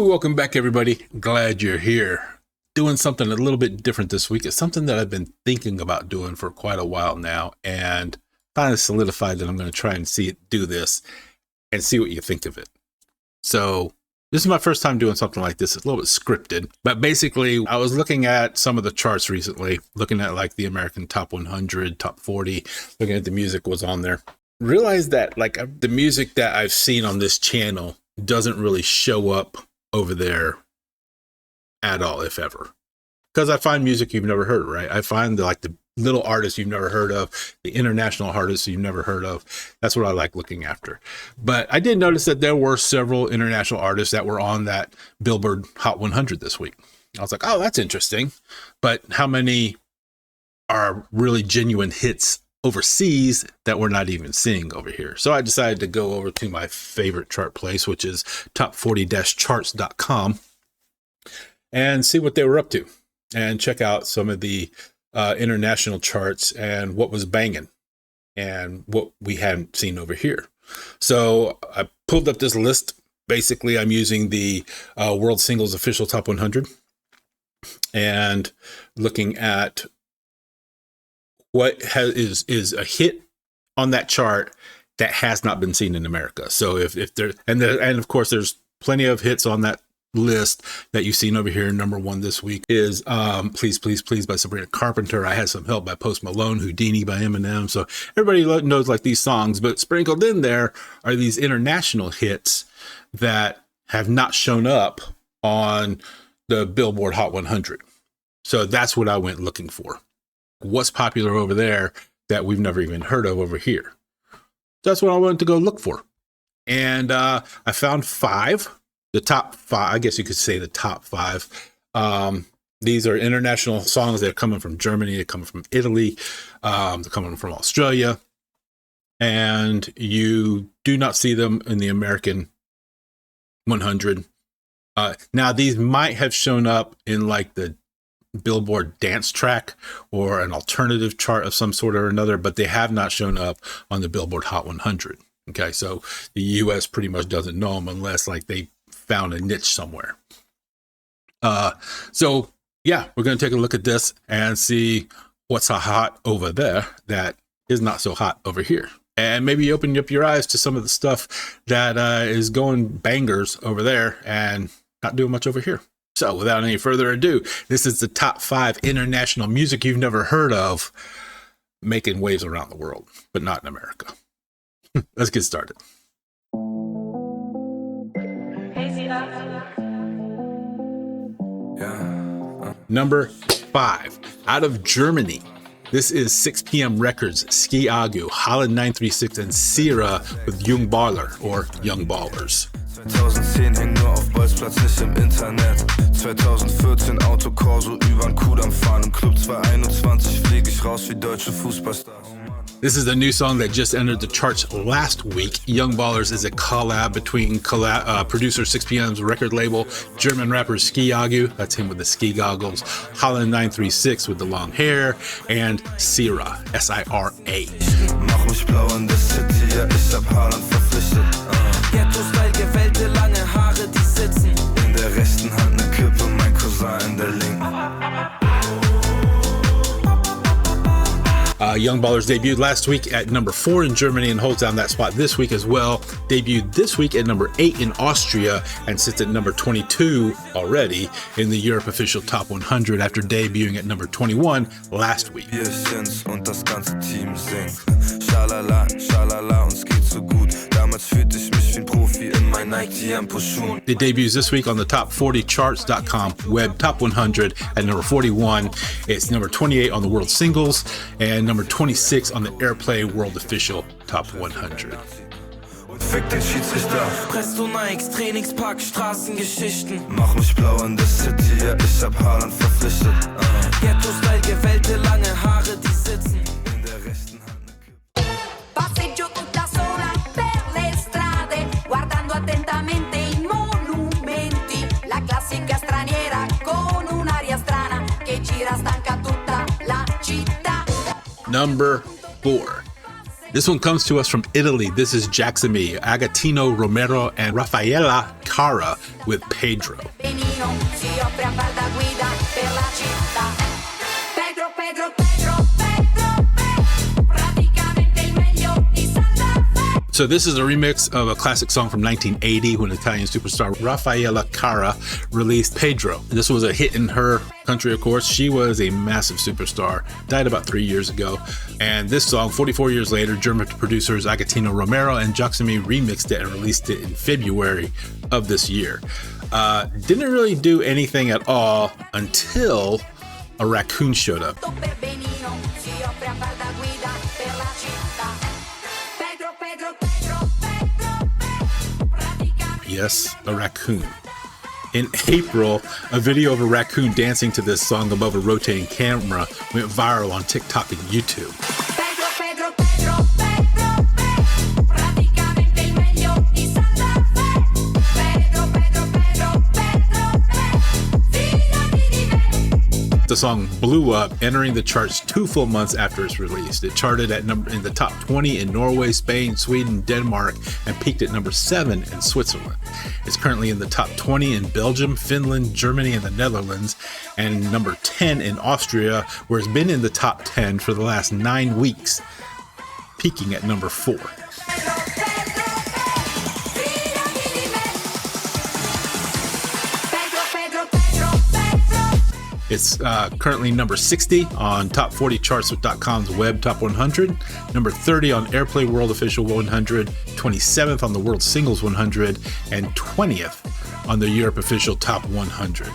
Welcome back, everybody. Glad you're here. Doing something a little bit different this week. It's something that I've been thinking about doing for quite a while now, and finally solidified that I'm going to try and do this and see what you think of it. So this is my first time doing something like this. It's a little bit scripted, but basically I was looking at some of the charts recently, looking at like the American Top 100, Top 40, looking at the music was on there. Realized that like the music that I've seen on this channel doesn't really show up over there at all, if ever. Because I find music you've never heard, right? I find the little artists you've never heard of, the international artists you've never heard of. That's what I like looking after. But I did notice that there were several international artists that were on that Billboard Hot 100 this week. I was like, oh, that's interesting. But how many are really genuine hits overseas that we're not even seeing over here? So I decided to go over to my favorite chart place, which is top40-charts.com, and see what they were up to and check out some of the international charts and what was banging and what we hadn't seen over here. So I pulled up this list. Basically, I'm using the World Singles Official Top 100 and looking at what is a hit on that chart that has not been seen in America. So if there, and of course there's plenty of hits on that list that you've seen over here. Number one this week is Please Please Please by Sabrina Carpenter. I Had Some Help by Post Malone. Houdini by Eminem. So everybody knows like these songs, but sprinkled in there are these international hits that have not shown up on the Billboard Hot 100. So that's what I went looking for. What's popular over there that we've never even heard of over here? That's what I wanted to go look for. And I found the top five, I guess you could say the top five. These are international songs that are coming from Germany, they're coming from Italy, they're coming from Australia. And you do not see them in the American 100. Now, these might have shown up in like the Billboard dance track or an alternative chart of some sort or another, but they have not shown up on the Billboard Hot 100. Okay, so the US pretty much doesn't know them unless like they found a niche somewhere. So yeah, we're going to take a look at this and see what's hot over there that is not so hot over here. And maybe open up your eyes to some of the stuff that is going bangers over there and not doing much over here. So without any further ado, this is the top 5 international music you've never heard of making waves around the world, but not in America. Let's get started. Number 5, out of Germany. This is 6 PM Records, Ski Agu, Holland 936, and Sierra with Young Baller or Young Ballers. 2010 häng nur auf Bolzplatz, nicht im Internet. 2014 Autokorso übern Kudamm fahren. Im Club 221 flieg ich raus wie deutsche Fußballstars. This is a new song that just entered the charts last week. Young Ballers is a collab between producer 6 PM's record label, German rapper Ski Agu, that's him with the ski goggles, Holland 936 with the long hair, and Sierra, S-I-R-A. Mach mich blau in der City, ja, ich hab Haaland verpflichtet. Ghetto-Style, gewellte lange Haare, die sitzen. In der rechten Hand ne Kippe, mein Cousin in der linken. Young Ballers debuted last week at number 4 in Germany and holds down that spot this week as well. Debuted this week at number 8 in Austria and sits at number 22 already in the Europe Official Top 100 after debuting at number 21 last week. Und das ganze Team singt. Schalala, schalala, uns geht's so gut. Damals fühlte ich mich wie ein Profi in meinen Nike Tempo-Schuhen. It debuts this week on the top40charts.com web top 100 at number 41. It's number 28 on the World Singles and number 26 on the Airplay World Official Top 100. Fick den Schiedsrichter. Presto Nikes, Trainingspark, Straßengeschichten. Mach mich blau in der City, ja, ich hab Haaland verpflichtet. Ghetto-Style, gewellte lange Haare, die sitzen. In der rechten Hand ne Kippe. Passeggio tutta sola per le strade, guardando attentamente i monumenti. La classica straniera con un'aria strana che gira stanca tutta la città. Number 4. This one comes to us from Italy. This is Jacksamy, Agatino Romero, and Raffaella Cara with Pedro. So this is a remix of a classic song from 1980 when Italian superstar Raffaella Cara released Pedro. This was a hit in her country, of course. She was a massive superstar, died about 3 years ago. And this song, 44 years later, German producers Agatino Romero and Jacksamy remixed it and released it in February of this year. Didn't really do anything at all until a raccoon showed up. Yes, a raccoon. In April, a video of a raccoon dancing to this song above a rotating camera went viral on TikTok and YouTube. The song blew up, entering the charts 2 full months after its release. It charted at in the top 20 in Norway, Spain, Sweden, Denmark, and peaked at number 7 in Switzerland. It's currently in the top 20 in Belgium, Finland, Germany, and the Netherlands, and number 10 in Austria, where it's been in the top 10 for the last 9 weeks, peaking at number 4. It's currently number 60 on top40charts.com's web top 100, number 30 on Airplay World Official 100, 27th on the World Singles 100, and 20th on the Europe Official Top 100.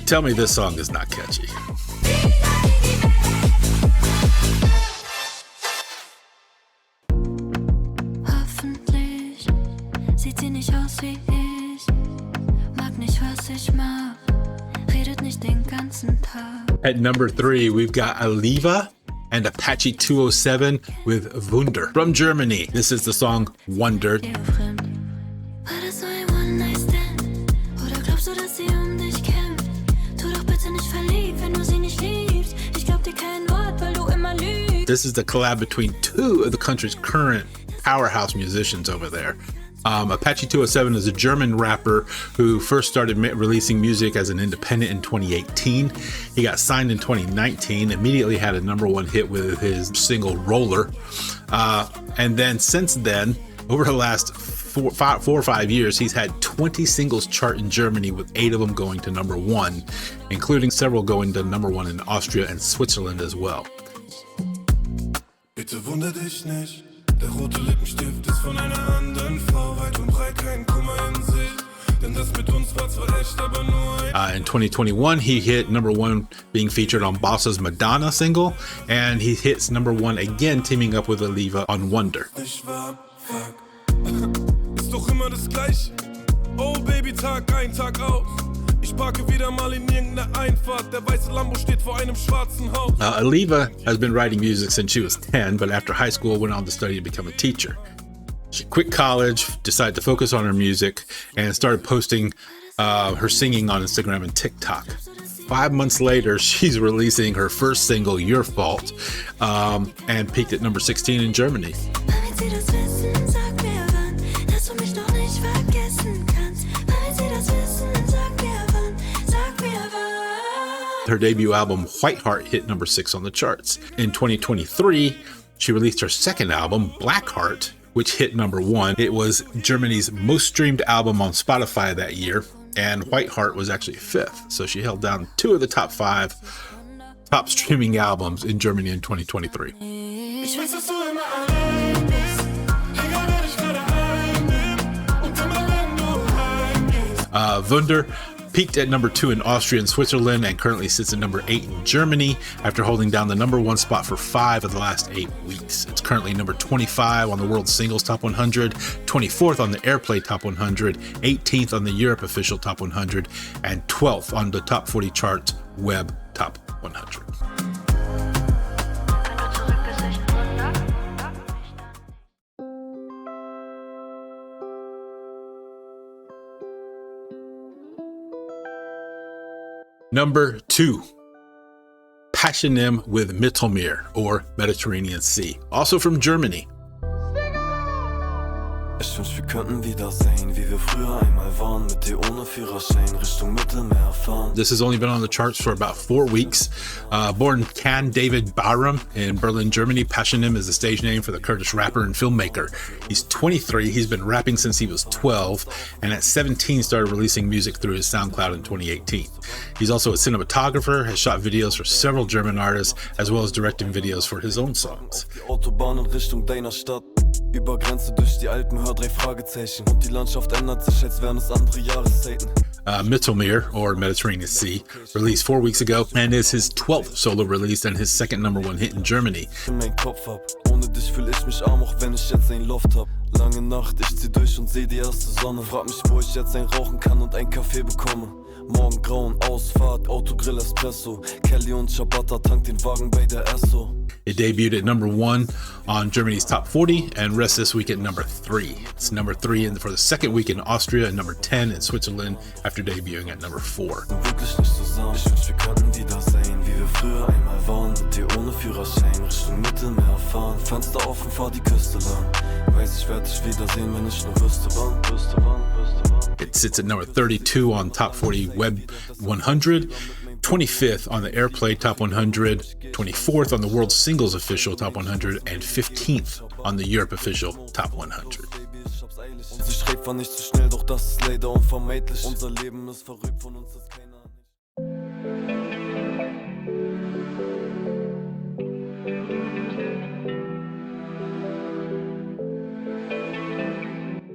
Tell me this song is not catchy. Hoffentlich sieht sie nicht aus wie ich, mag nicht was ich mag. At number 3, we've got Aliva and Apache 207 with Wunder. From Germany, this is the song Wonder. This is the collab between 2 of the country's current powerhouse musicians over there. Apache 207 is a German rapper who first started releasing music as an independent in 2018. He got signed in 2019, immediately had a #1 hit with his single Roller. And then since then, over the last 4 or 5 years, he's had 20 singles chart in Germany, with 8 of them going to #1, including several going to #1 in Austria and Switzerland as well. Bitte wunder dich nicht. Der rote Lippenstift ist von einer anderen Frau, weit und breit kein Kummer in Sicht, denn das mit uns war zwar echt, aber nur in 2021, he hit #1 being featured on Boss's Madonna single, and he hits #1 again, teaming up with Aliva on Wonder. Nicht wahr? Fuck. Ist doch immer das Gleiche. Oh Baby, Tag ein, Tag aus. Ich parke wieder mal in irgendeiner Einfahrt. Der weiße Lambo steht vor einem schwarzen Haus. Aliva has been writing music since she was 10, but after high school went on to study to become a teacher. She quit college, decided to focus on her music, and started posting her singing on Instagram and TikTok. 5 months later, she's releasing her first single, Your Fault, and peaked at number 16 in Germany. Her debut album, White Heart, hit number 6 on the charts. In 2023, she released her second album, Black Heart, which hit #1. It was Germany's most streamed album on Spotify that year, and White Heart was actually 5th. So she held down 2 of the top 5 top streaming albums in Germany in 2023. Wunder peaked at number 2 in Austria and Switzerland, and currently sits at number 8 in Germany after holding down the #1 spot for 5 of the last 8 weeks. It's currently number 25 on the World Singles Top 100, 24th on the Airplay Top 100, 18th on the Europe Official Top 100, and 12th on the Top 40 Charts Web Top 100. Number 2, Passionim with Mittelmeer, or Mediterranean Sea, also from Germany. Ich wünsch, wir könnten wieder sehen, wie wir früher einmal waren, mit dir ohne Führerschein Richtung Mittelmeer fahren. This has only been on the charts for about 4 weeks. Born Can David Bahram in Berlin, Germany, Passionim is the stage name for the Kurdish rapper and filmmaker. He's 23, he's been rapping since he was 12, and at 17 started releasing music through his SoundCloud in 2018. He's also a cinematographer, has shot videos for several German artists, as well as directing videos for his own songs. Die Autobahn in Richtung deiner Stadt. Über Grenze durch die Alpen, hör 3 Fragezeichen. Und die Landschaft ändert sich, als wären es andere Jahreszeiten. Mittelmeer, or Mediterranean Sea, released 4 weeks ago and is his 12th solo release and his second #1 hit in Germany. Mein Kopf ab. Ohne dich fühl ich mich arm, auch wenn ich jetzt ein Loft hab. Lange Nacht, ich zieh durch und seh die erste Sonne. Frag mich, wo ich jetzt ein Rauchen kann und ein Kaffee bekomme. Morgen grauen, Ausfahrt, Autogrill, Espresso. Kelly und Ciabatta tankt den Wagen bei der Esso. It debuted at #1 on Germany's Top 40 and rests this week at #3. It's #3 for the second week in Austria and #10 in Switzerland after debuting at #4. Wirklich nicht zusammen. Ich wünsch, wir könnten wieder sehen, wie wir früher einmal waren. Mit dir ohne Führerschein Richtung Mittelmeer fahren. Fenster offen, fahr die Küste lang. Weiß, ich werd dich wiedersehen, wenn ich nur wüsste wann. It sits at #32 on Top 40 Web 100, 25th on the Airplay Top 100, 24th on the World Singles Official Top 100, and 15th on the Europe Official Top 100. Sie schreibt, war nicht zu schnell, doch das ist leider unvermeidlich. Unser Leben ist verrückt, von uns ist keiner.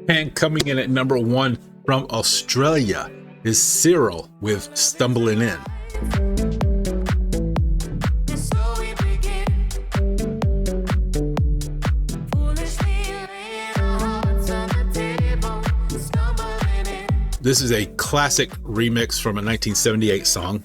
And coming in at #1 from Australia is Cyril with Stumbling In. This is a classic remix from a 1978 song.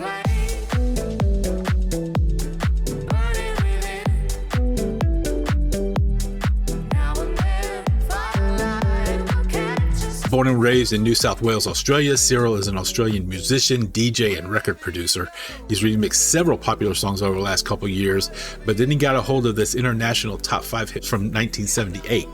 Born and raised in New South Wales, Australia, Cyril is an Australian musician, DJ, and record producer. He's remixed several popular songs over the last couple years, but then he got a hold of this international top 5 hit from 1978.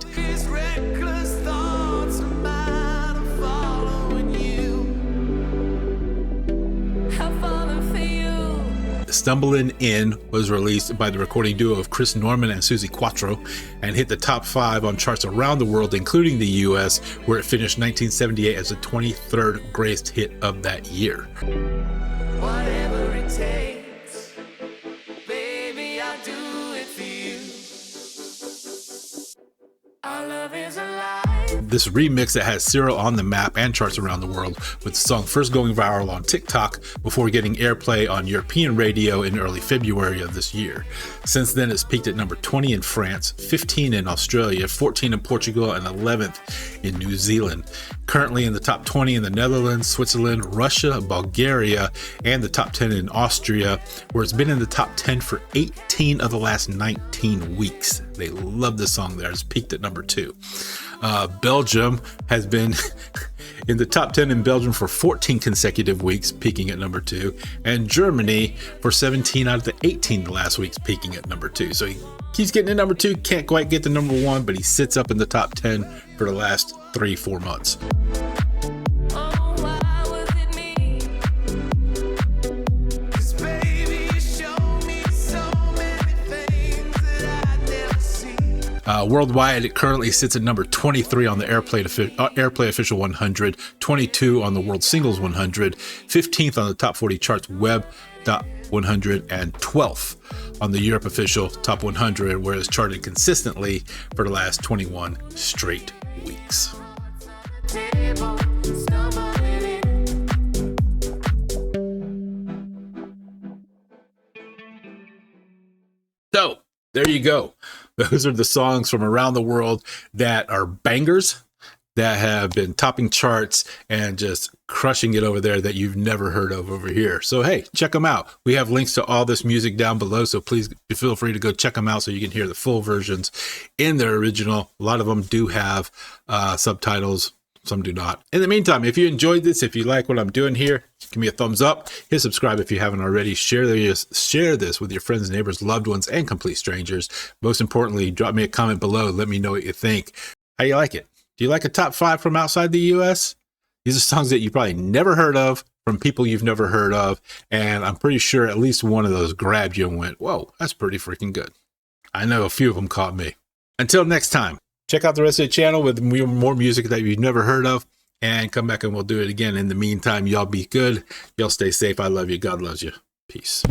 Stumbling In was released by the recording duo of Chris Norman and Suzi Quatro and hit the top 5 on charts around the world, including the US, where it finished 1978 as the 23rd greatest hit of that year. Whatever it takes, baby, I'll do it for you. Our love is alive. This remix that has Cyril on the map and charts around the world, with the song first going viral on TikTok before getting airplay on European radio in early February of this year. Since then, it's peaked at #20 in France, 15 in Australia, 14 in Portugal, and 11th in New Zealand. Currently in the top 20 in the Netherlands, Switzerland, Russia, Bulgaria, and the top 10 in Austria, where it's been in the top 10 for 18 of the last 19 weeks. They love this song there. It's peaked at #2. Belgium has been in the top 10 in Belgium for 14 consecutive weeks, peaking at #2, and Germany for 17 out of the 18 last weeks, peaking at #2. So he keeps getting to #2, can't quite get to #1, but he sits up in the top 10 for the last 3-4 months. Worldwide, it currently sits at #23 on the Airplay Official 100, 22 on the World Singles 100, 15th on the Top 40 Charts Web Top 100, and 12th on the Europe Official Top 100, where it's charted consistently for the last 21 straight weeks. So, there you go. Those are the songs from around the world that are bangers, that have been topping charts and just crushing it over there that you've never heard of over here. So, hey, check them out. We have links to all this music down below, so please feel free to go check them out so you can hear the full versions in their original. A lot of them do have subtitles some do not. In the meantime, if you enjoyed this, if you like what I'm doing here, give me a thumbs up. Hit subscribe if you haven't already. Share this with your friends, neighbors, loved ones, and complete strangers. Most importantly, drop me a comment below. Let me know what you think. How you like it? Do you like a top 5 from outside the U.S.? These are songs that you probably never heard of, from people you've never heard of, and I'm pretty sure at least one of those grabbed you and went, whoa, that's pretty freaking good. I know a few of them caught me. Until next time, check out the rest of the channel with more music that you've never heard of, and come back and we'll do it again. In the meantime, y'all be good. Y'all stay safe. I love you. God loves you. Peace.